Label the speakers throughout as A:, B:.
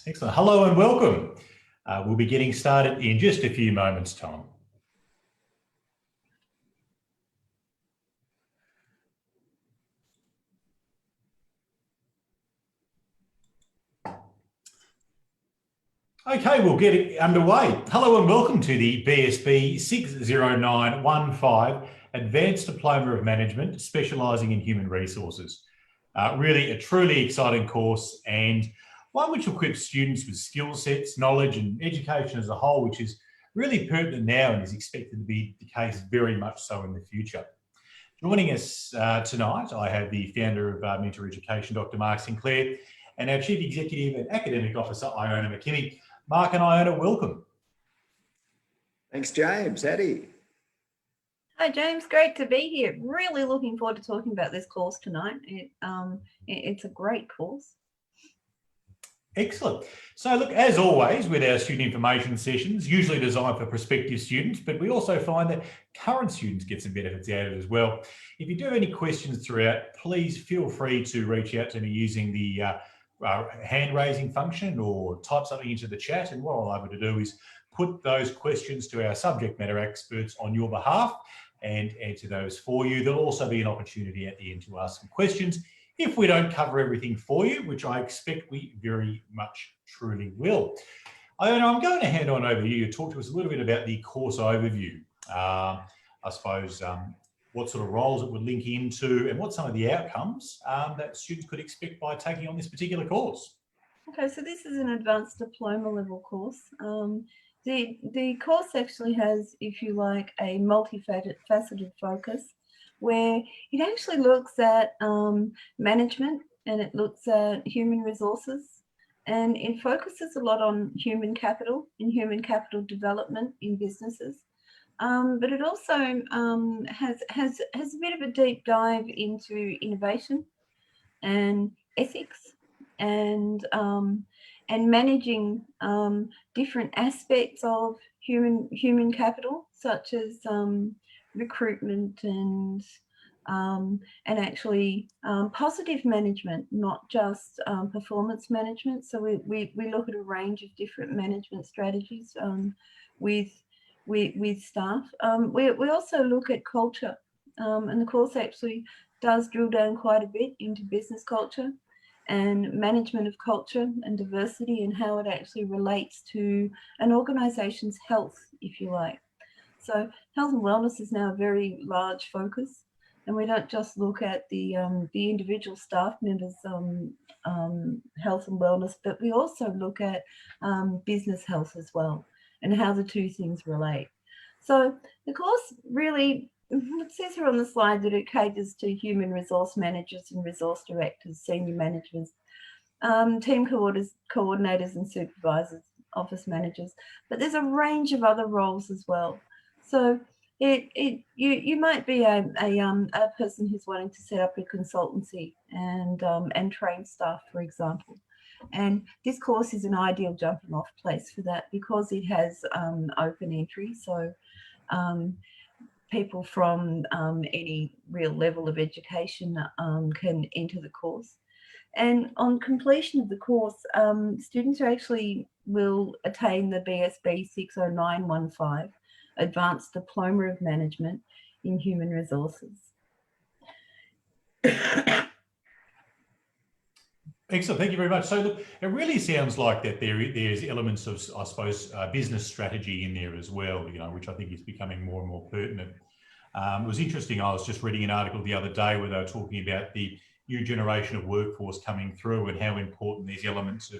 A: Excellent. Hello and welcome. We'll be getting started in just a few moments' time. Okay, we'll get it underway. Hello and welcome to the BSB60915 Advanced Diploma of Management, specialising in human resources. Really a truly exciting course, and one which equips students with skill sets, knowledge and education as a whole, which is really pertinent now and is expected to be the case very much so in the future. Joining us tonight, I have the founder of Mentor Education, Dr. Mark Sinclair, and our Chief Executive and Academic Officer, Iona McKinney. Mark and Iona, welcome.
B: Thanks, James. Howdy.
C: Hi, James. Great to be here. Really looking forward to talking about this course tonight. It's a great course.
A: Excellent. So look, as always, with our student information sessions, usually designed for prospective students, but we also find that current students get some benefits out of it as well. If you do have any questions throughout, please feel free to reach out to me using the hand raising function or type something into the chat. And what I'll be able to do is put those questions to our subject matter experts on your behalf and answer those for you. There'll also be an opportunity at the end to ask some questions if we don't cover everything for you, which I expect we very much truly will. Iona, I'm going to hand on over to you to talk to us a little bit about the course overview. I suppose what sort of roles it would link into and what some of the outcomes that students could expect by taking on this particular course.
C: Okay, so this is an advanced diploma level course. The course actually has, if you like, a multifaceted focus where it actually looks at management and it looks at human resources, and it focuses a lot on human capital and human capital development in businesses. But it also has a bit of a deep dive into innovation and ethics and managing different aspects of human capital, such as recruitment and actually positive management, not just performance management. So we look at a range of different management strategies with staff. We also look at culture, and the course actually does drill down quite a bit into business culture and management of culture and diversity and how it actually relates to an organisation's health, if you like. So health and wellness is now a very large focus, and we don't just look at the individual staff members' health and wellness, but we also look at business health as well and how the two things relate. So the course really, it says here on the slide that it caters to human resource managers and resource directors, senior managers, team coordinators and supervisors, office managers, but there's a range of other roles as well. So you might be a person who's wanting to set up a consultancy and train staff, for example. And this course is an ideal jumping off place for that because it has open entry. So people from any real level of education can enter the course. And on completion of the course, students will attain the BSB 60915 Advanced Diploma of Management in Human Resources.
A: Excellent, thank you very much. So look, it really sounds like that there's elements of, I suppose, business strategy in there as well, you know, which I think is becoming more and more pertinent. It was interesting, I was just reading an article the other day where they were talking about the new generation of workforce coming through and how important these elements of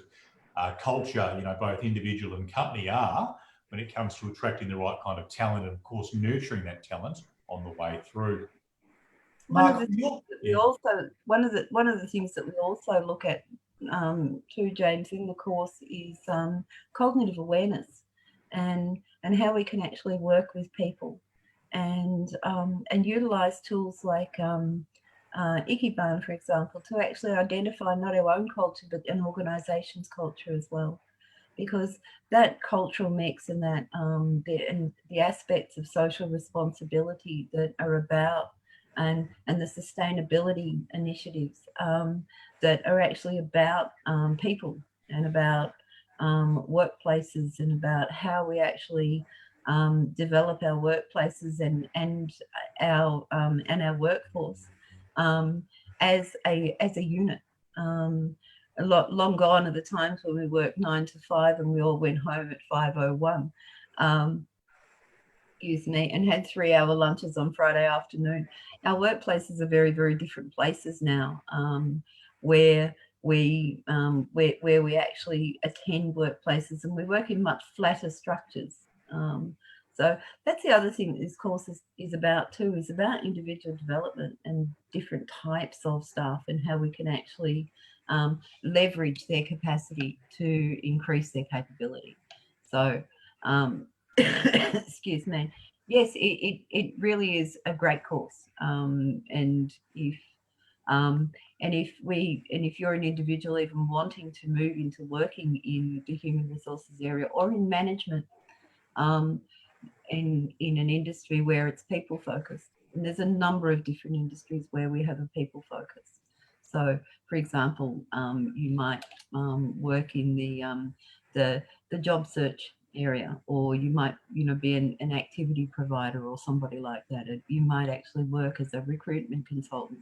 A: culture, you know, both individual and company are when it comes to attracting the right kind of talent and, of course, nurturing that talent on the way through.
C: One of the things that we also look at too, James, in the course is cognitive awareness and how we can actually work with people and utilise tools like Ikiban, for example, to actually identify not our own culture but an organisation's culture as well, because that cultural mix and that the aspects of social responsibility that are about and the sustainability initiatives that are actually about people and about workplaces and about how we actually develop our workplaces and our workforce as a unit. Long gone are the times when we worked 9 to 5 and we all went home at 5:01. Excuse me, and had 3-hour lunches on Friday afternoon. Our workplaces are very, very different places now, where we actually attend workplaces and we work in much flatter structures. So that's the other thing that this course is about too, is about individual development and different types of staff and how we can actually leverage their capacity to increase their capability. So excuse me. Yes, it really is a great course. And if you're an individual even wanting to move into working in the human resources area or in management, in an industry where it's people focused, and there's a number of different industries where we have a people focus. So, for example, you might work in the job search area, or you might be an activity provider or somebody like that. You might actually work as a recruitment consultant.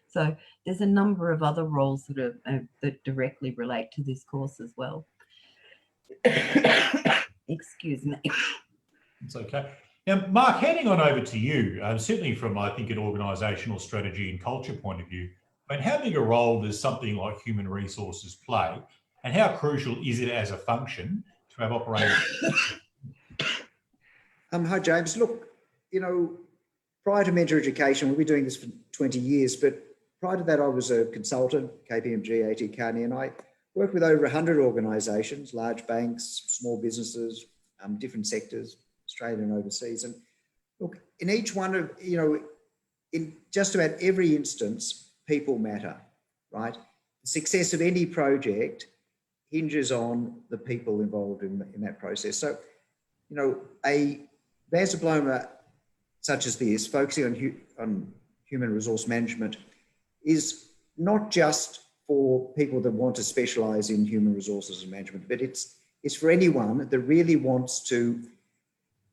C: So there's a number of other roles that directly relate to this course as well. Excuse me.
A: It's okay. Now, Mark, handing on over to you, certainly from, I think, an organisational strategy and culture point of view, I mean, how big a role does something like human resources play, and how crucial is it as a function to have operating?
B: Hi, James. Look, prior to mentor education, we've been doing this for 20 years, but prior to that, I was a consultant, KPMG, AT Kearney, and I worked with over 100 organisations, large banks, small businesses, different sectors, Australian and overseas. And look, in each one of, in just about every instance, people matter, right? The success of any project hinges on the people involved in that process. So, a advanced diploma such as this, focusing on human resource management, is not just for people that want to specialise in human resources and management, but it's for anyone that really wants to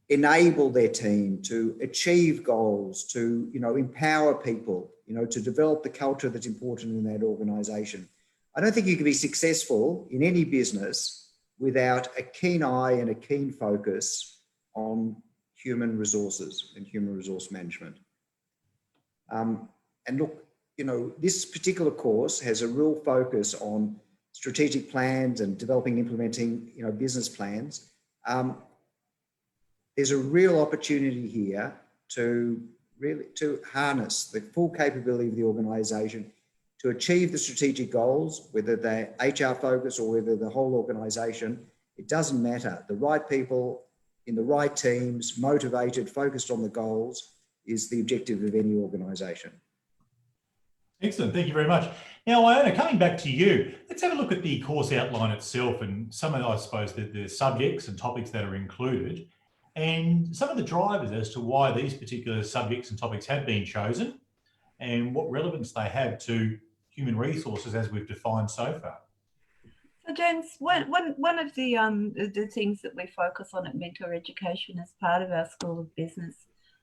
B: enable their team to achieve goals, to empower people, to develop the culture that's important in that organisation. I don't think you can be successful in any business without a keen eye and a keen focus on human resources and human resource management. And look, this particular course has a real focus on strategic plans and developing, implementing, business plans. There's a real opportunity here to harness the full capability of the organisation to achieve the strategic goals, whether they're HR focused or whether the whole organisation. It doesn't matter. The right people in the right teams, motivated, focused on the goals, is the objective of any organisation.
A: Excellent, thank you very much. Now, Iona, coming back to you, let's have a look at the course outline itself and some of, I suppose, the subjects and topics that are included, and some of the drivers as to why these particular subjects and topics have been chosen and what relevance they have to human resources as we've defined so far.
C: So, James, one of the things that we focus on at Mentor Education as part of our School of Business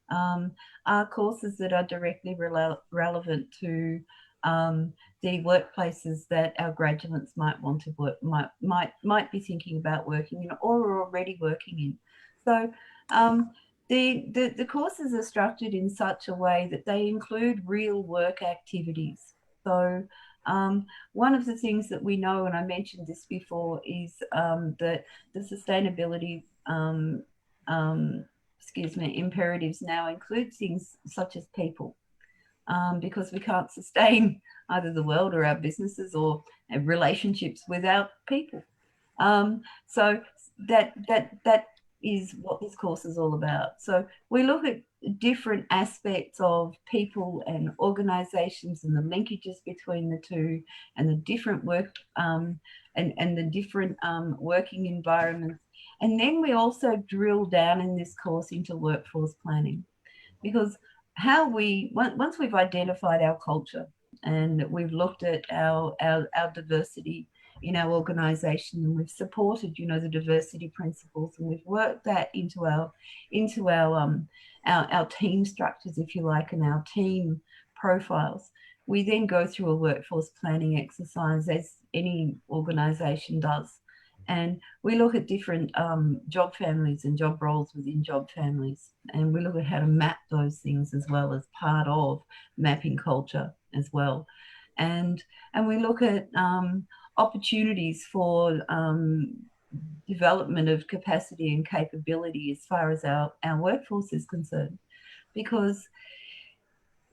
C: are courses that are directly relevant to the workplaces that our graduates might want to work, might be thinking about working in or are already working in. So the courses are structured in such a way that they include real work activities. So one of the things that we know, and I mentioned this before, is that the sustainability imperatives now include things such as people, because we can't sustain either the world or our businesses or relationships without people. So that is what this course is all about. So we look at different aspects of people and organisations and the linkages between the two and the different work and the different working environments. And then we also drill down in this course into workforce planning, because once we've identified our culture and we've looked at our diversity in our organisation, and we've supported, the diversity principles, and we've worked that into our team structures, if you like, and our team profiles. We then go through a workforce planning exercise, as any organisation does. And we look at different job families and job roles within job families. And we look at how to map those things as well as part of mapping culture as well. And we look at opportunities for development of capacity and capability as far as our workforce is concerned. Because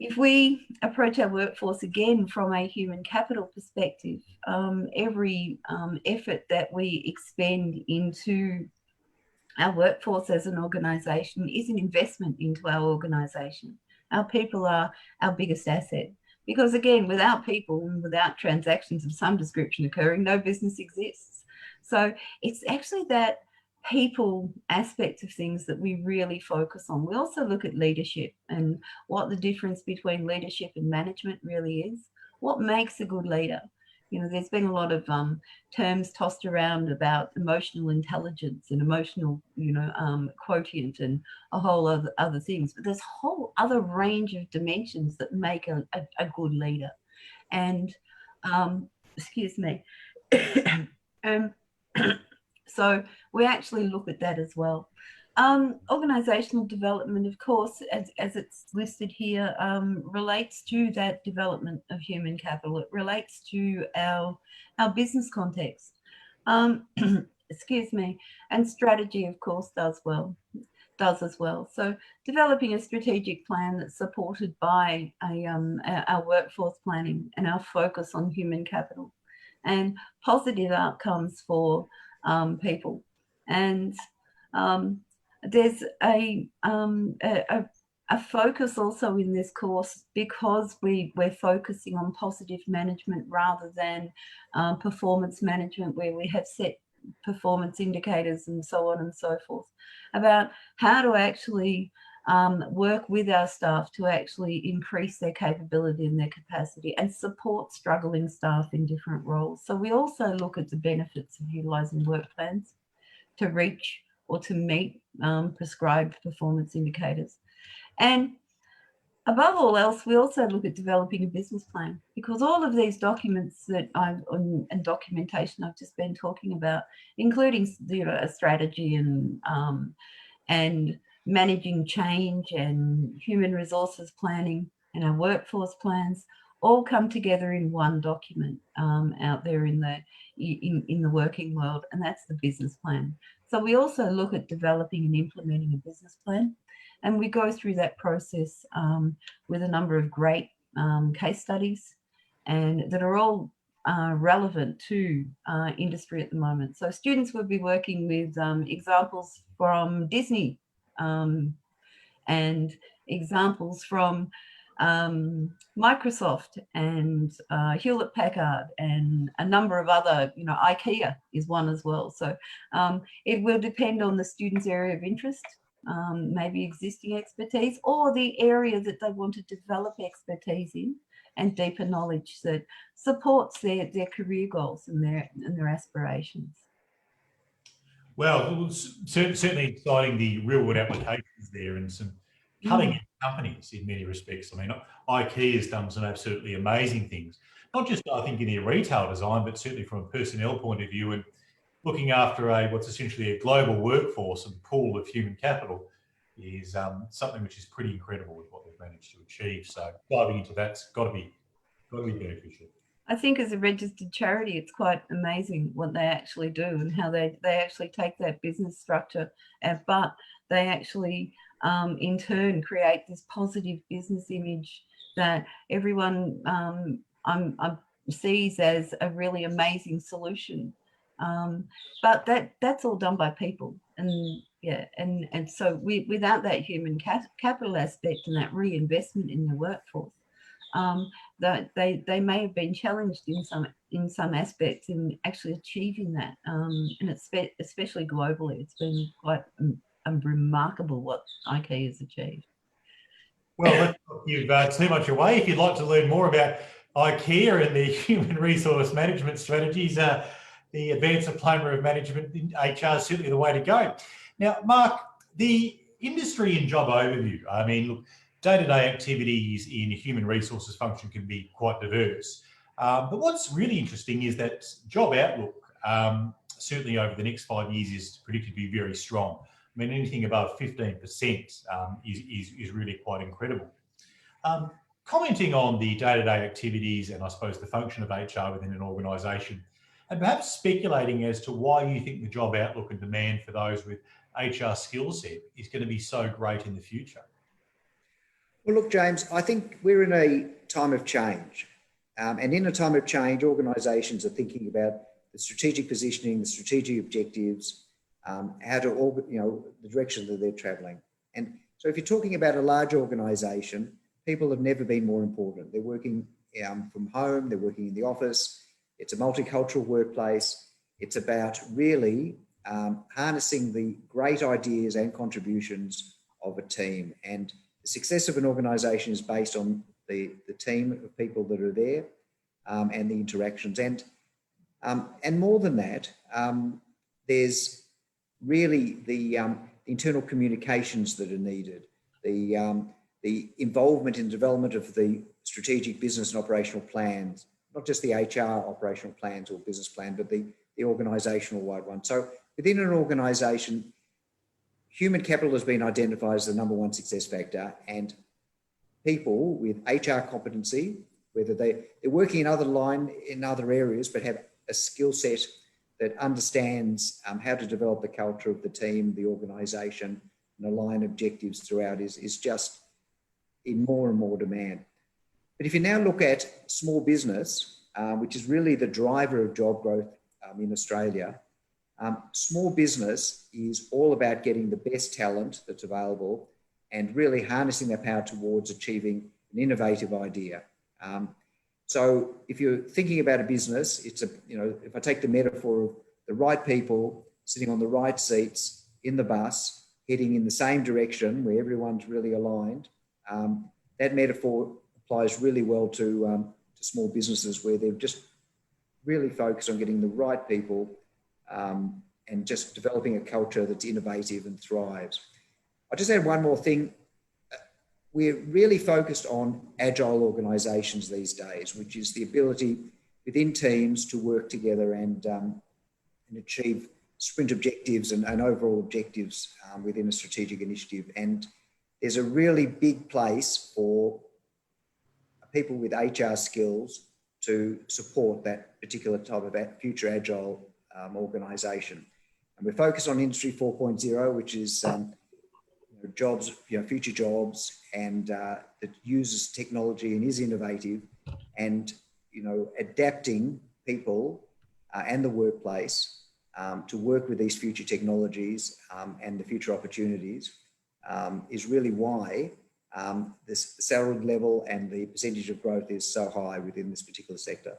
C: if we approach our workforce again from a human capital perspective, every effort that we expend into our workforce as an organisation is an investment into our organisation. Our people are our biggest asset. Because again, without people and without transactions of some description occurring, no business exists. So it's actually that people aspect of things that we really focus on. We also look at leadership and what the difference between leadership and management really is. What makes a good leader? There's been a lot of terms tossed around about emotional intelligence and emotional, quotient and a whole other things. But there's a whole other range of dimensions that make a good leader. And, excuse me. So we actually look at that as well. Organisational development, of course, as it's listed here, relates to that development of human capital. It relates to our business context. Excuse me. And strategy, of course, does as well. So developing a strategic plan that's supported by our workforce planning and our focus on human capital and positive outcomes for people. And there's a focus also in this course, because we're focusing on positive management rather than performance management, where we have set performance indicators and so on and so forth, about how to actually work with our staff to actually increase their capability and their capacity and support struggling staff in different roles. So we also look at the benefits of utilising work plans to reach or to meet prescribed performance indicators. And above all else, we also look at developing a business plan, because all of these documents that and documentation I've just been talking about, including a strategy and managing change and human resources planning and our workforce plans, all come together in one document out there in the working world, and that's the business plan. So we also look at developing and implementing a business plan, and we go through that process with a number of great case studies, and that are all relevant to industry at the moment. So students will be working with examples from Disney and examples from Microsoft and Hewlett Packard and a number of other, IKEA is one as well. So it will depend on the student's area of interest, maybe existing expertise, or the area that they want to develop expertise in and deeper knowledge that supports their career goals and their aspirations.
A: Well, certainly exciting, the real world applications there, and some cutting edge companies in many respects. I mean, IKEA has done some absolutely amazing things, not just I think in their retail design, but certainly from a personnel point of view, and looking after what's essentially a global workforce and pool of human capital is something which is pretty incredible with what they've managed to achieve. So diving into that's got to be beneficial.
C: I think as a registered charity, it's quite amazing what they actually do and how they actually take that business structure, but they actually in turn create this positive business image that everyone sees as a really amazing solution. But that's all done by people, and and so without that human capital aspect and that reinvestment in the workforce, that they may have been challenged in some aspects in actually achieving that, and it's especially globally, it's been quite remarkable what IKEA has achieved.
A: Well, let's not give too much away. If you'd like to learn more about IKEA and the human resource management strategies, the Advanced Diploma of Management in HR is certainly the way to go. Now, Mark, the industry and job overview, I mean, look, day-to-day activities in a human resources function can be quite diverse. But what's really interesting is that job outlook, certainly over the next 5 years, is predicted to be very strong. I mean, anything above 15% is really quite incredible. Commenting on the day-to-day activities and I suppose the function of HR within an organisation, and perhaps speculating as to why you think the job outlook and demand for those with HR skill set is going to be so great in the future.
B: Well, look, James, I think we're in a time of change. And in a time of change, organisations are thinking about the strategic positioning, the strategic objectives, how to, the direction that they're travelling. And so if you're talking about a large organisation, people have never been more important. They're working from home, they're working in the office. It's a multicultural workplace. It's about really harnessing the great ideas and contributions of a team. And the success of an organisation is based on the team of people that are there and the interactions. And more than that, there's really the internal communications that are needed, the involvement in the development of the strategic business and operational plans, not just the HR operational plans or business plan, but the organisational wide one. So within an organisation, human capital has been identified as the number one success factor, and people with HR competency, whether they're working in other areas, but have a skill set that understands how to develop the culture of the team, the organisation, and align objectives throughout is just in more and more demand. But if you now look at small business, which is really the driver of job growth in Australia, small business is all about getting the best talent that's available and really harnessing their power towards achieving an innovative idea. So if you're thinking about a business, it's if I take the metaphor of the right people sitting on the right seats in the bus, heading in the same direction where everyone's really aligned, that metaphor applies really well to small businesses where they're just really focused on getting the right people and just developing a culture that's innovative and thrives. I'll just add one more thing. We're really focused on agile organisations these days, which is the ability within teams to work together and achieve sprint objectives and overall objectives within a strategic initiative. And there's a really big place for people with HR skills to support that particular type of future agile organisation. And we're focused on Industry 4.0, which is jobs, future jobs, and that uses technology and is innovative, and adapting people and the workplace to work with these future technologies and the future opportunities is really why the salary level and the percentage of growth is so high within this particular sector.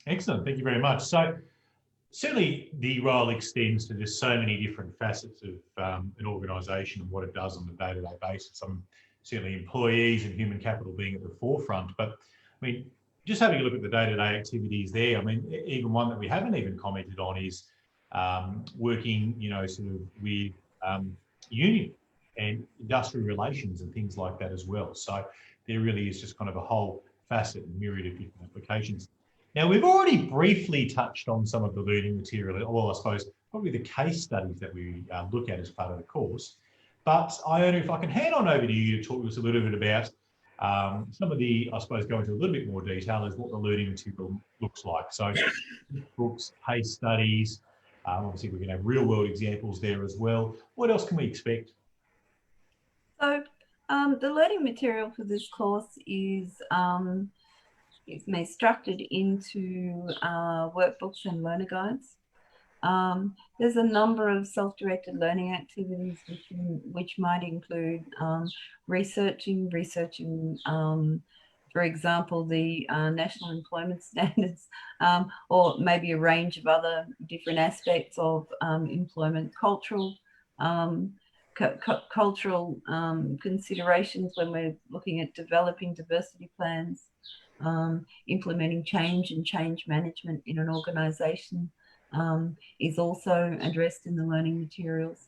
A: Excellent, thank you very much. So certainly the role extends to just so many different facets of an organisation and what it does on a day-to-day basis. Certainly employees and human capital being at the forefront, but I mean, just having a look at the day-to-day activities there, I mean, even one that we haven't even commented on is working, sort of with union and industrial relations and things like that as well. So there really is just kind of a whole facet and myriad of different applications. Now, we've already briefly touched on some of the learning material, well, I suppose probably the case studies that we look at as part of the course. But Iona, if I can hand on over to you to talk to us a little bit about some of the, I suppose, go into a little bit more detail as what the learning material looks like. So books, case studies, obviously we can have real world examples there as well. What else can we expect?
C: So the learning material for this course is structured into workbooks and learner guides. There's a number of self-directed learning activities which might include researching, for example, the national employment standards, or maybe a range of other different aspects of employment, cultural cultural considerations when we're looking at developing diversity plans, implementing change and change management in an organisation is also addressed in the learning materials.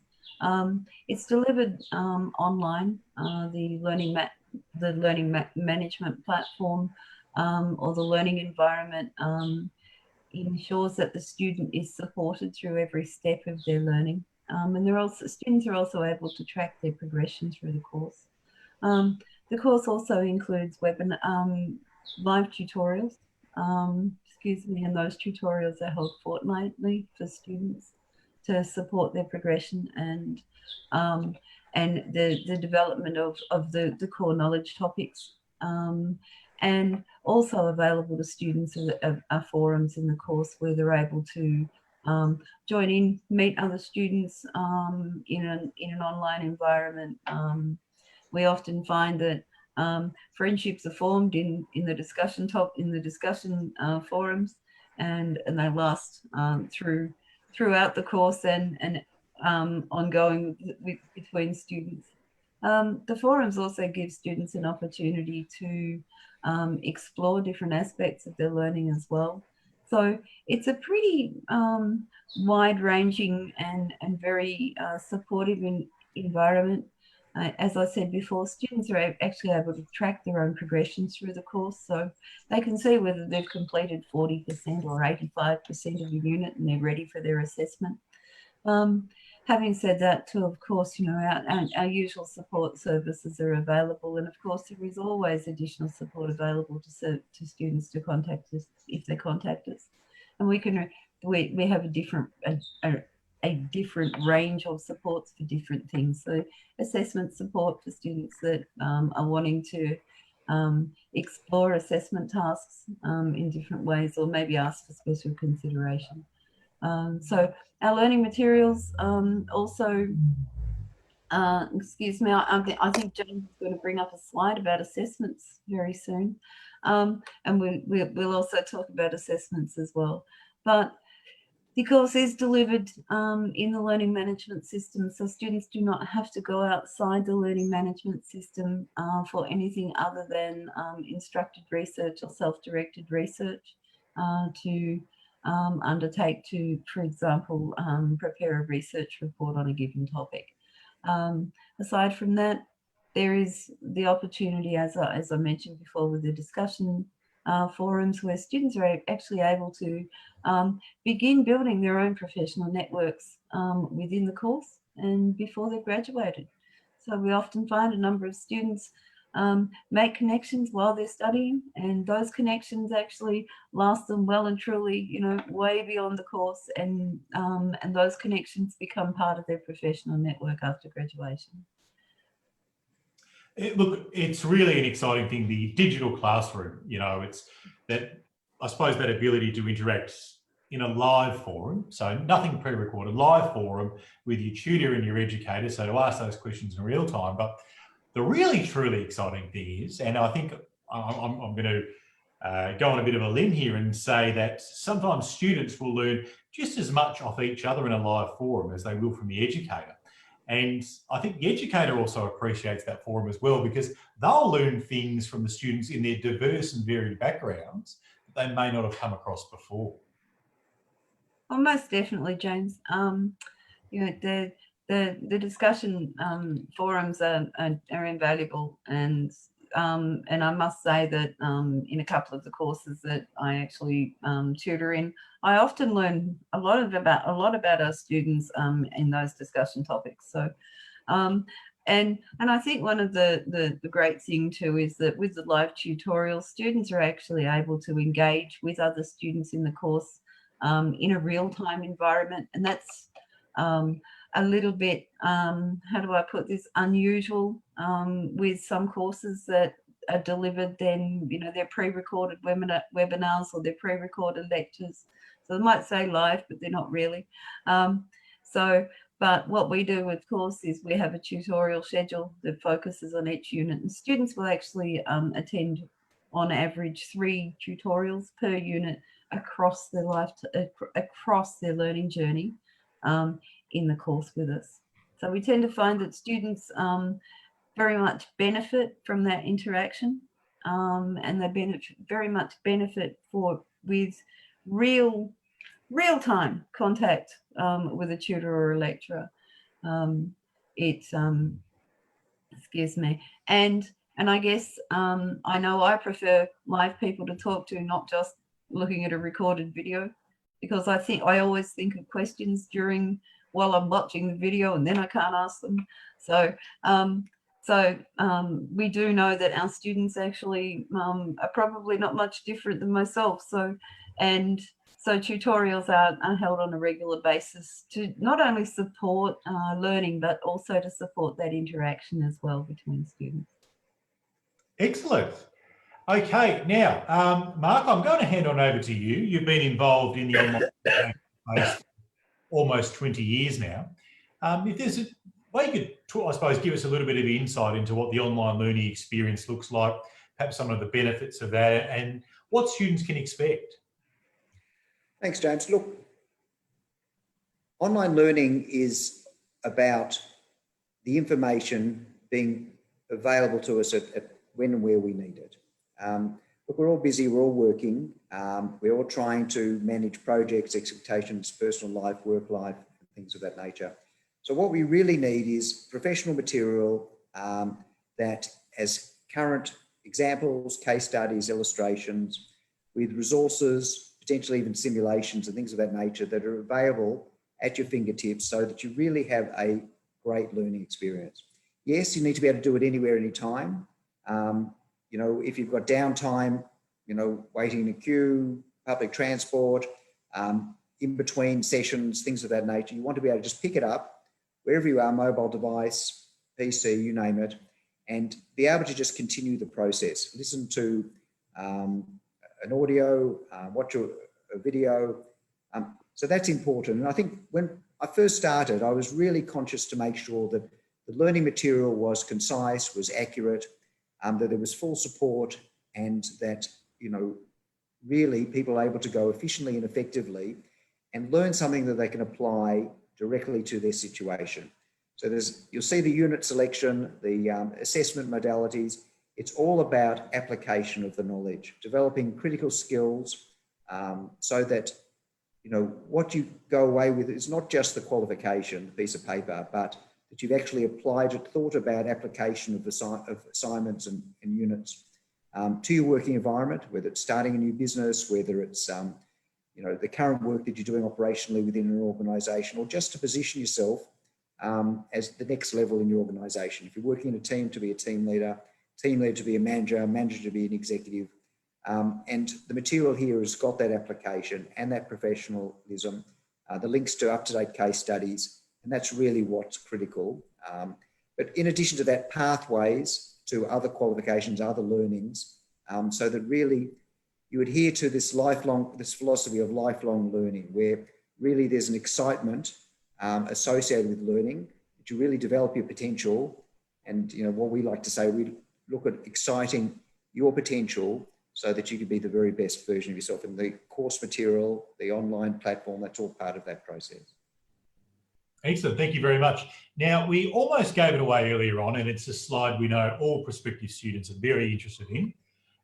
C: It's delivered online. The learning management platform or the learning environment ensures that the student is supported through every step of their learning. And students are also able to track their progression through the course. The course also includes live tutorials, and those tutorials are held fortnightly for students to support their progression and the development of the core knowledge topics. And also available to students are forums in the course where they're able to join in, meet other students in an online environment. We often find that friendships are formed in the discussion forums, and they last throughout the course and ongoing between students. The forums also give students an opportunity to explore different aspects of their learning as well. So it's a pretty wide-ranging and very supportive environment. As I said before, students are actually able to track their own progressions through the course, so they can see whether they've completed 40% or 85% of a unit and they're ready for their assessment. Having said that too, of course, our usual support services are available, and of course there is always additional support available to students to contact us if they contact us. And we have a different range of supports for different things. So assessment support for students that are wanting to explore assessment tasks in different ways, or maybe ask for special consideration. So our learning materials also, excuse me, I think James is going to bring up a slide about assessments very soon. And we'll also talk about assessments as well. But the course is delivered in the learning management system, so students do not have to go outside the learning management system for anything other than instructed research or self-directed research to undertake to, for example, prepare a research report on a given topic. Aside from that, there is the opportunity, as I mentioned before, with the discussion forums, where students are actually able to begin building their own professional networks within the course and before they've graduated. So we often find a number of students make connections while they're studying, and those connections actually last them well and truly, way beyond the course, and those connections become part of their professional network after graduation.
A: Look, it's really an exciting thing, the digital classroom. It's that, I suppose, that ability to interact in a live forum, so nothing pre-recorded, live forum with your tutor and your educator, so to ask those questions in real time. But the really, truly exciting thing is, and I think I'm going to go on a bit of a limb here and say that sometimes students will learn just as much off each other in a live forum as they will from the educator. And I think the educator also appreciates that forum as well, because they'll learn things from the students in their diverse and varied backgrounds that they may not have come across before.
C: Well, most definitely, James. The discussion forums are invaluable, and I must say that in a couple of the courses that I actually tutor in, I often learn a lot about our students in those discussion topics. So, and I think one of the great thing too is that with the live tutorials, students are actually able to engage with other students in the course in a real-time environment, and that's a little bit, how do I put this, unusual with some courses that are delivered, then, they're pre-recorded webinars or they're pre-recorded lectures. So they might say live, but they're not really. But what we do, of course, is we have a tutorial schedule that focuses on each unit, and students will actually attend on average 3 tutorials per unit across their learning journey in the course with us. So we tend to find that students very much benefit from that interaction, and they very much benefit with real-time contact with a tutor or a lecturer. Excuse me, and I guess I know I prefer live people to talk to, not just looking at a recorded video, because I always think of questions while I'm watching the video, and then I can't ask them. So we do know that our students actually are probably not much different than myself. So tutorials are held on a regular basis to not only support learning, but also to support that interaction as well between students.
A: Excellent. Okay, now, Mark, I'm going to hand on over to you. You've been involved in the online space almost 20 years now. If there's a way you could, I suppose, give us a little bit of insight into what the online learning experience looks like, perhaps some of the benefits of that, and what students can expect.
B: Thanks, James. Look, online learning is about the information being available to us at when and where we need it. Look, we're all busy, we're all working, we're all trying to manage projects, expectations, personal life, work life, things of that nature. So what we really need is professional material that has current examples, case studies, illustrations, with resources, potentially even simulations and things of that nature that are available at your fingertips so that you really have a great learning experience. Yes, you need to be able to do it anywhere, anytime. You know, if you've got downtime, you know, waiting in a queue, public transport, in between sessions, things of that nature, you want to be able to just pick it up wherever you are, mobile device, PC, you name it, and be able to just continue the process. Listen to an audio, watch a video. So that's important. And I think when I first started, I was really conscious to make sure that the learning material was concise, was accurate, that there was full support, and that, you know, really people are able to go efficiently and effectively and learn something that they can apply directly to their situation. So you'll see the unit selection, the assessment modalities. It's all about application of the knowledge, developing critical skills so that, you know, what you go away with is not just the qualification, piece of paper, but that you've actually applied it, thought about application of assignments and units to your working environment, whether it's starting a new business, whether it's you know, the current work that you're doing operationally within an organisation, or just to position yourself as the next level in your organisation. If you're working in a team, to be a team leader to be a manager, manager to be an executive. And the material here has got that application and that professionalism, the links to up-to-date case studies, and that's really what's critical. But in addition to that, pathways to other qualifications, other learnings, so that really you adhere to this philosophy of lifelong learning, where really there's an excitement associated with learning, that you really develop your potential. And, you know, what we like to say, we look at exciting your potential so that you can be the very best version of yourself. And the course material, the online platform, that's all part of that process.
A: Excellent, thank you very much. Now, we almost gave it away earlier on, and it's a slide we know all prospective students are very interested in.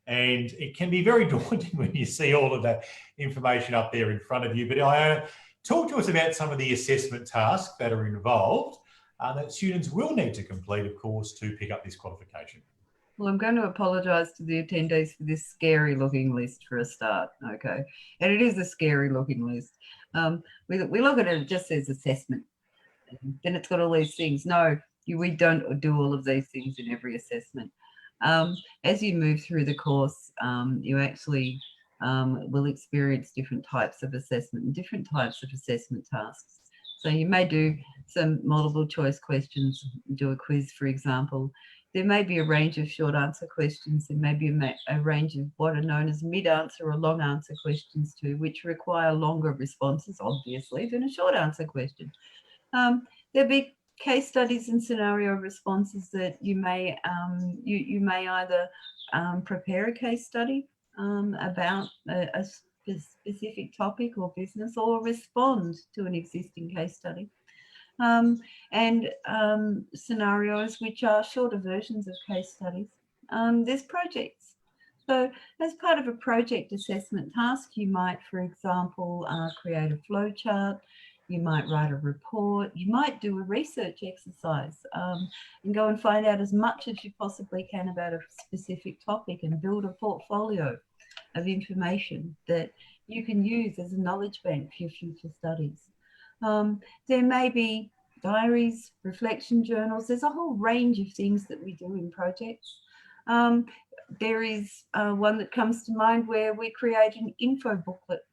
A: And it can be very daunting when you see all of that information up there in front of you. But talk to us about some of the assessment tasks that are involved that students will need to complete, of course, to pick up this qualification.
C: Well, I'm going to apologise to the attendees for this scary looking list for a start, okay? And it is a scary looking list. We look at it, it just says assessment. Then it's got all these things. No, we don't do all of these things in every assessment. As you move through the course, you actually will experience different types of assessment and different types of assessment tasks. So you may do some multiple choice questions, do a quiz, for example. There may be a range of short answer questions. There may be a range of what are known as mid-answer or long answer questions too, which require longer responses, obviously, than a short answer question. There'll be case studies and scenario responses that you may you may either prepare a case study about a specific topic or business, or respond to an existing case study. and scenarios which are shorter versions of case studies. There's projects. So as part of a project assessment task, you might, for example, create a flowchart, you might write a report, you might do a research exercise and go and find out as much as you possibly can about a specific topic and build a portfolio of information that you can use as a knowledge bank for your future studies. There may be diaries, reflection journals. There's a whole range of things that we do in projects. There is one that comes to mind where we create an info booklet.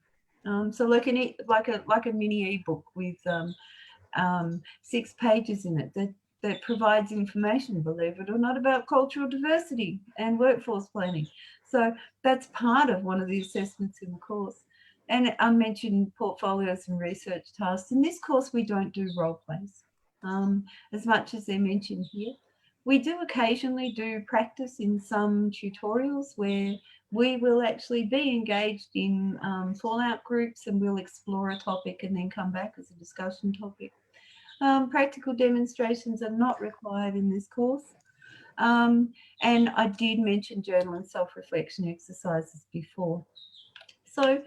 C: So like a mini ebook with 6 pages in it that provides information, believe it or not, about cultural diversity and workforce planning. So that's part of one of the assessments in the course. And I mentioned portfolios and research tasks. In this course, we don't do role plays as much as they're mentioned here. We do occasionally do practice in some tutorials where we will actually be engaged in fallout groups and we'll explore a topic and then come back as a discussion topic. Practical demonstrations are not required in this course. And I did mention journal and self-reflection exercises before. So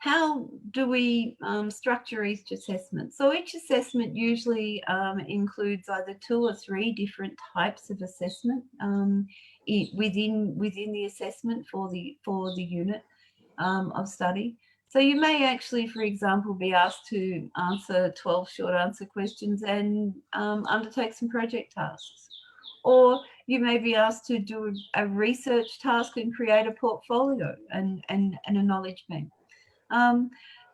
C: how do we structure each assessment? So each assessment usually includes either 2 or 3 different types of assessment within the assessment for the unit of study. So you may actually, for example, be asked to answer 12 short answer questions and undertake some project tasks. Or you may be asked to do a research task and create a portfolio and a knowledge bank.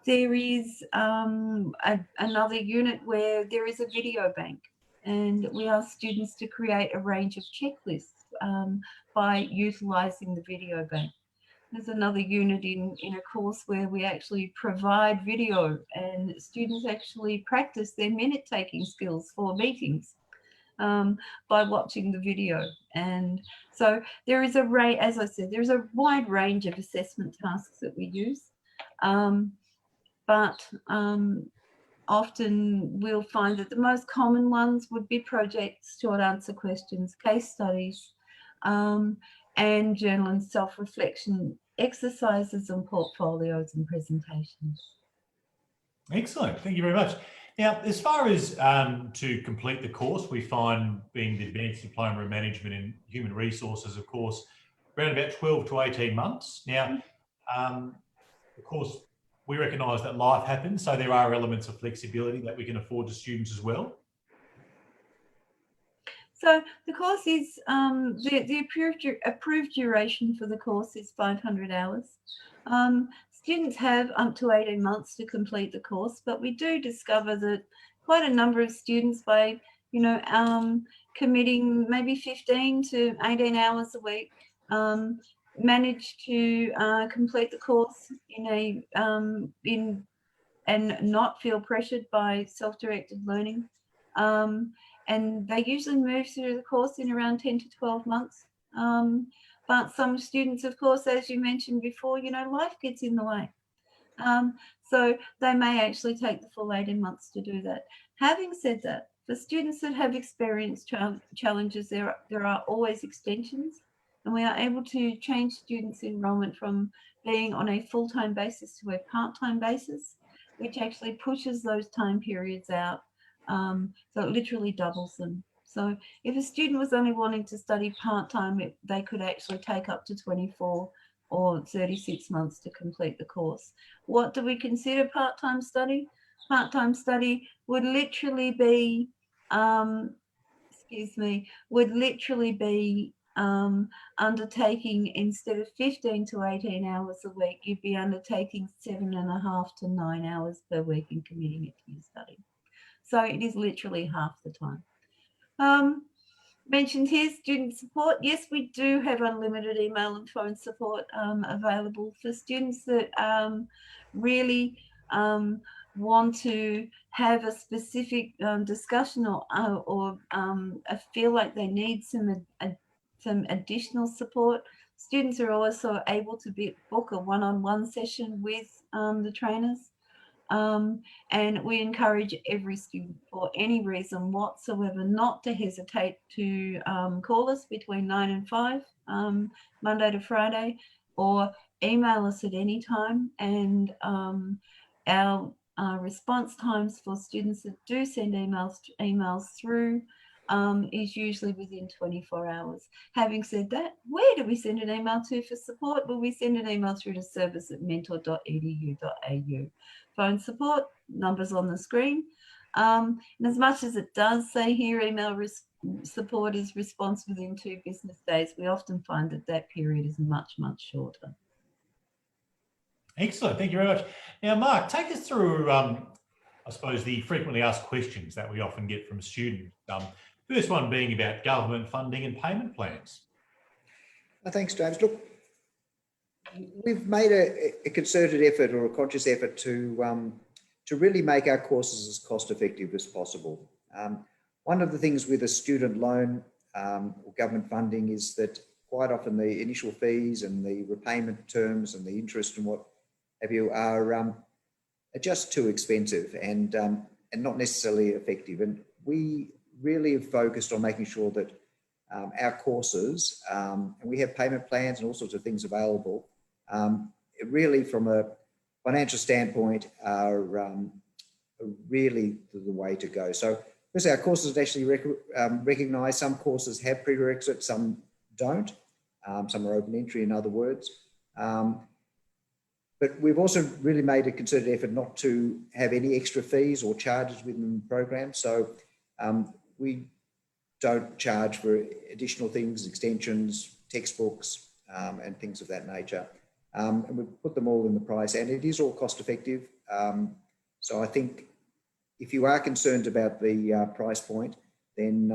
C: There is another unit where there is a video bank, and we ask students to create a range of checklists by utilising the video bank. There's another unit in a course where we actually provide video and students actually practice their minute-taking skills for meetings by watching the video. And so there is as I said, there's a wide range of assessment tasks that we use. But often we'll find that the most common ones would be projects, short answer questions, case studies, and journal and self-reflection exercises and portfolios and presentations.
A: Excellent. Thank you very much. Now, as far as to complete the course, we find being the Advanced Diploma of Management in Human Resources, of course, around about 12 to 18 months. Now, of course, we recognise that life happens, so there are elements of flexibility that we can afford to students as well.
C: So the course is, the approved duration for the course is 500 hours. Students have up to 18 months to complete the course, but we do discover that quite a number of students, by committing maybe 15 to 18 hours a week, manage to complete the course and not feel pressured by self-directed learning. And they usually move through the course in around 10 to 12 months. But some students, of course, as you mentioned before, life gets in the way. So they may actually take the full 18 months to do that. Having said that, for students that have experienced challenges, there are always extensions, and we are able to change students' enrolment from being on a full-time basis to a part-time basis, which actually pushes those time periods out. So it literally doubles them. So if a student was only wanting to study part-time, they could actually take up to 24 or 36 months to complete the course. What do we consider part-time study? Part-time study would literally be, undertaking, instead of 15 to 18 hours a week, you'd be undertaking 7.5 to 9 hours per week and committing it to your study. So it is literally half the time. Mentioned here student support. Yes, we do have unlimited email and phone support available for students that really want to have a specific discussion or feel like they need some additional support. Students are also able to book a one-on-one session with the trainers. And we encourage every student, for any reason whatsoever, not to hesitate to call us between 9 and 5, Monday to Friday, or email us at any time. And our response times for students that do send emails through is usually within 24 hours. Having said that, where do we send an email to for support? Well, we send an email through to service@mentor.edu.au. Phone support, numbers on the screen. And as much as it does say here, email support is response within 2 business days, we often find that that period is much, much shorter.
A: Excellent. Thank you very much. Now, Mark, take us through, I suppose, the frequently asked questions that we often get from students. First one being about government funding and payment plans.
B: Thanks, James. Look, we've made a concerted effort, or a conscious effort, to really make our courses as cost effective as possible. One of the things with a student loan or government funding is that quite often the initial fees and the repayment terms and the interest and what have you are just too expensive and not necessarily effective. And we really have focused on making sure that our courses, and we have payment plans and all sorts of things available, really from a financial standpoint are really the way to go. So firstly, our courses actually recognise some courses have prerequisites, some don't. Some are open entry, in other words. But we've also really made a concerted effort not to have any extra fees or charges within the program. So we don't charge for additional things, extensions, textbooks, and things of that nature. And we've put them all in the price, and it is all cost effective. So I think if you are concerned about the price point, then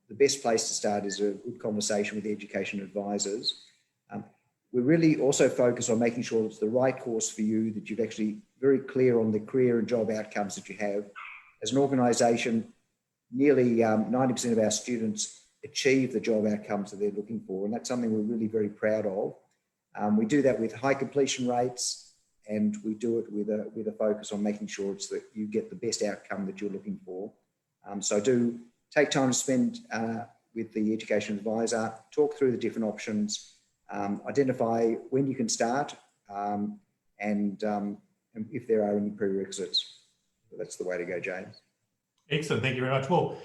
B: the best place to start is a good conversation with the education advisors. We really also focus on making sure it's the right course for you, that you're actually very clear on the career and job outcomes that you have. As an organisation, nearly 90% of our students achieve the job outcomes that they're looking for, and that's something we're really very proud of. We do that with high completion rates, and we do it with a focus on making sure it's that you get the best outcome that you're looking for. So do take time to spend with the education advisor, talk through the different options, identify when you can start, and if there are any prerequisites. That's the way to go, James.
A: Excellent. Thank you very much. Well,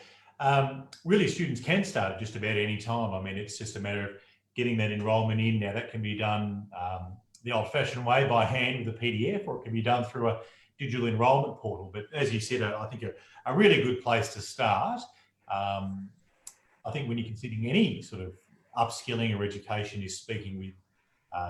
A: really, students can start at just about any time. I mean, it's just a matter of getting that enrolment in. Now, that can be done the old-fashioned way by hand with a PDF, or it can be done through a digital enrolment portal. But as you said, I think a really good place to start. I think when you're considering any sort of upskilling or education is speaking with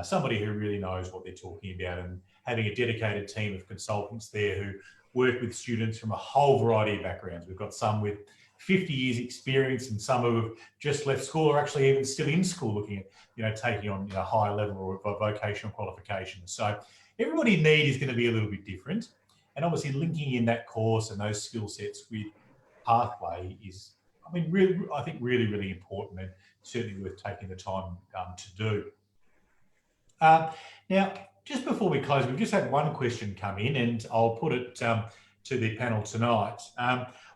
A: somebody who really knows what they're talking about, and having a dedicated team of consultants there who work with students from a whole variety of backgrounds. We've got some with 50 years experience, and some who have just left school or actually even still in school looking at, taking on higher level or vocational qualifications. So everybody's need is going to be a little bit different. And obviously linking in that course and those skill sets with pathway is, I think really, really important, and certainly worth taking the time to do. Now, just before we close, we've just had one question come in, and I'll put it to the panel tonight.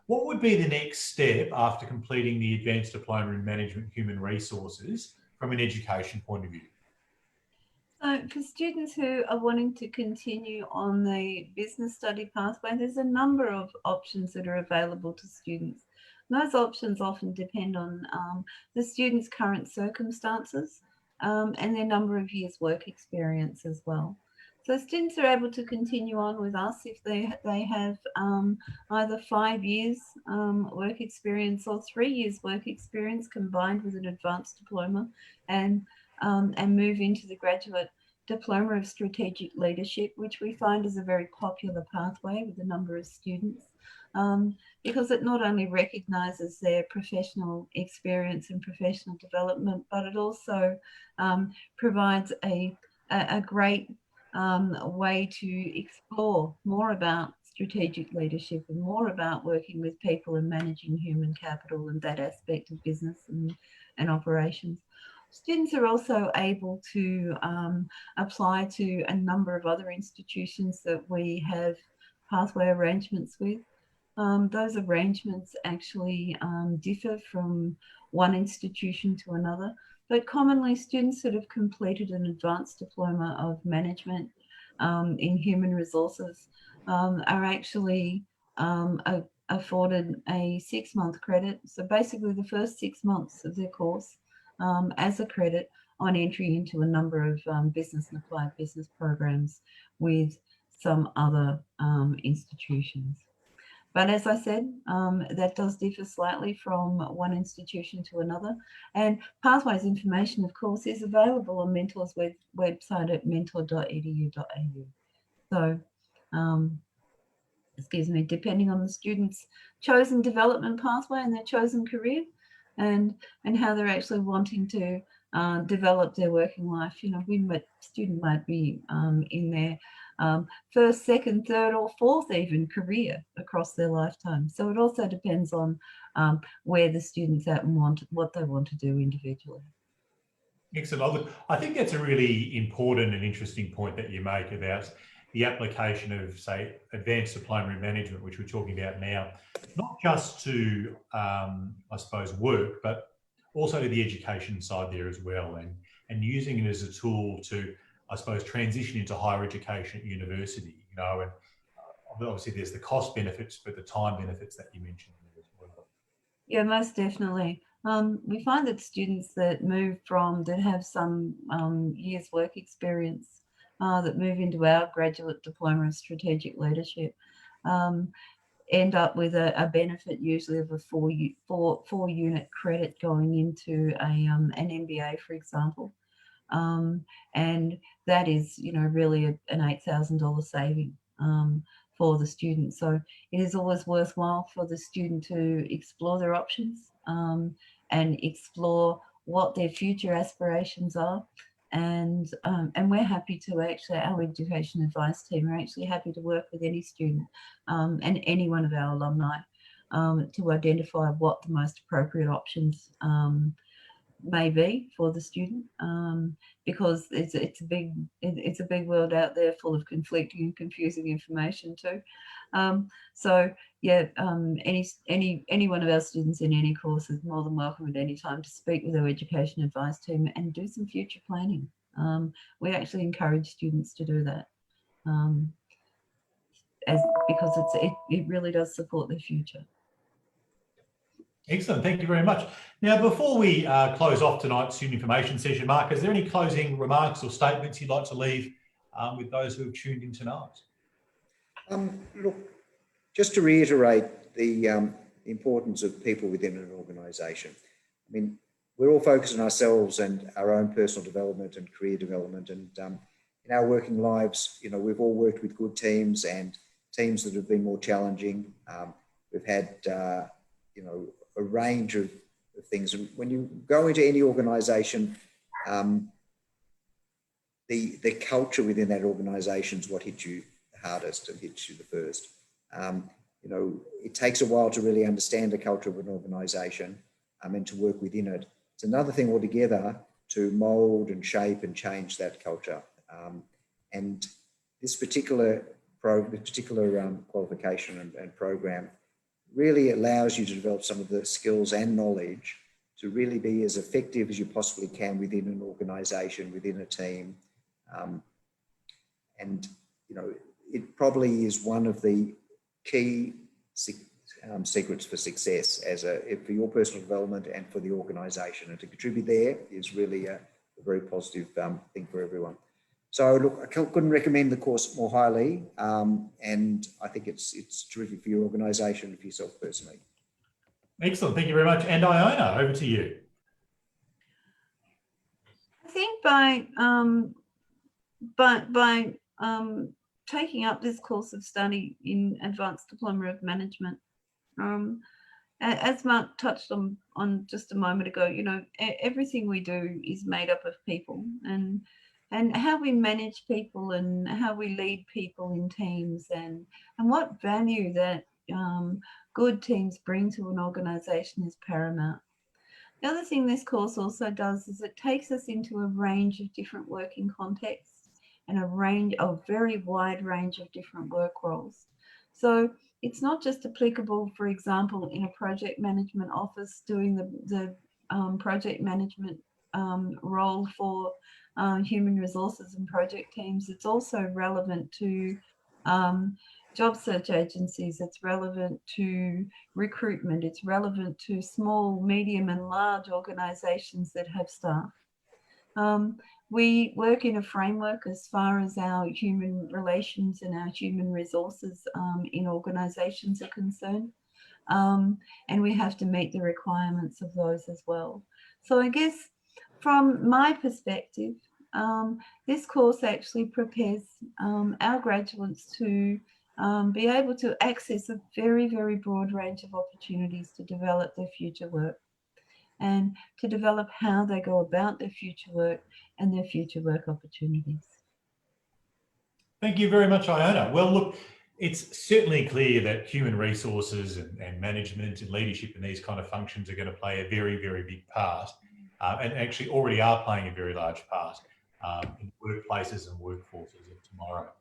A: What would be the next step after completing the Advanced Diploma in Management Human Resources from an education point of view?
C: So for students who are wanting to continue on the business study pathway, there's a number of options that are available to students. And those options often depend on the student's current circumstances and their number of years work experience as well. So students are able to continue on with us if they have either 5 years work experience or 3 years work experience combined with an advanced diploma, and move into the graduate diploma of strategic leadership, which we find is a very popular pathway with a number of students, because it not only recognises their professional experience and professional development, but it also provides a great way to explore more about strategic leadership and more about working with people and managing human capital and that aspect of business and operations. Students are also able to apply to a number of other institutions that we have pathway arrangements with. Those arrangements actually differ from one institution to another, but commonly students that have completed an advanced diploma of management in human resources are actually afforded a 6-month credit. So basically the first 6 months of their course as a credit on entry into a number of business and applied business programs with some other institutions. But as I said, that does differ slightly from one institution to another. And Pathways information, of course, is available on Mentor's website at mentor.edu.au. So, excuse me, depending on the student's chosen development pathway and their chosen career and how they're actually wanting to develop their working life. You know, student might be in their first, second, third, or fourth even career across their lifetime. So it also depends on where the student's at and what they want to do individually.
A: Excellent. I think that's a really important and interesting point that you make about the application of, say, advanced diploma in management, which we're talking about now, not just to, I suppose, work, but also to the education side there as well, and using it as a tool to, I suppose, transition into higher education at university, you know, and obviously there's the cost benefits, but the time benefits that you mentioned there as well.
C: Yeah, most definitely. We find that students that have some years work experience that move into our graduate diploma of strategic leadership end up with a benefit usually of a four unit credit going into an MBA, for example. And that is, you know, really an $8,000 saving for the student. So it is always worthwhile for the student to explore their options and explore what their future aspirations are. And we're happy to actually, our education advice team are actually happy to work with any student and any one of our alumni to identify what the most appropriate options may be for the student, because it's a big world out there full of conflicting and confusing information too. So yeah, any one of our students in any course is more than welcome at any time to speak with our education advice team and do some future planning. We actually encourage students to do that because it really does support their future.
A: Excellent, thank you very much. Now, before we close off tonight's student information session, Mark, is there any closing remarks or statements you'd like to leave with those who have tuned in tonight?
B: Look, just to reiterate the importance of people within an organisation. I mean, we're all focused on ourselves and our own personal development and career development. And in our working lives, you know, we've all worked with good teams and teams that have been more challenging. We've had, you know, a range of things. And when you go into any organisation, the culture within that organisation is what hits you the hardest and hits you the first. You know, it takes a while to really understand the culture of an organisation and to work within it. It's another thing altogether to mould and shape and change that culture. And this particular qualification and program really allows you to develop some of the skills and knowledge to really be as effective as you possibly can within an organisation, within a team. And, you know, it probably is one of the key secrets for success for your personal development and for the organisation. And to contribute there is really a very positive thing for everyone. So look, I couldn't recommend the course more highly, and I think it's terrific for your organisation and for yourself personally.
A: Excellent, thank you very much. And Iona, over to you.
C: I think by taking up this course of study in Advanced Diploma of Management, as Mark touched on just a moment ago, you know, everything we do is made up of people, and how we manage people and how we lead people in teams and what value that good teams bring to an organisation is paramount. The other thing this course also does is it takes us into a range of different working contexts and a very wide range of different work roles. So it's not just applicable, for example, in a project management office doing the project management role for human resources and project teams. It's also relevant to job search agencies. It's relevant to recruitment. It's relevant to small, medium and large organisations that have staff. We work in a framework as far as our human relations and our human resources in organisations are concerned. And we have to meet the requirements of those as well. So I guess from my perspective, this course actually prepares our graduates to be able to access a very, very broad range of opportunities to develop their future work and to develop how they go about their future work and their future work opportunities.
A: Thank you very much, Iona. Well, look, it's certainly clear that human resources and management and leadership in these kind of functions are going to play a very, very big part, and actually already are playing a very large part in workplaces and workforces of tomorrow.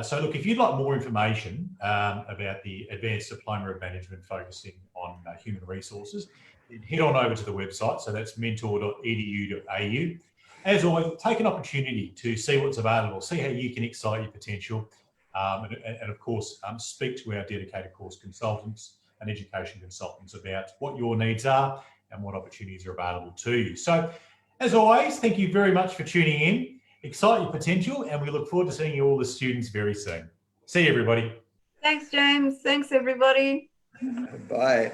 A: So look, if you'd like more information about the Advanced Diploma of Management focusing on human resources, then head on over to the website. So that's mentor.edu.au. As always, take an opportunity to see what's available, see how you can excite your potential, and of course, speak to our dedicated course consultants and education consultants about what your needs are and what opportunities are available to you. So, as always, thank you very much for tuning in. Excite your potential, and we look forward to seeing you all as students very soon. See you, everybody.
C: Thanks, James. Thanks, everybody.
B: Bye.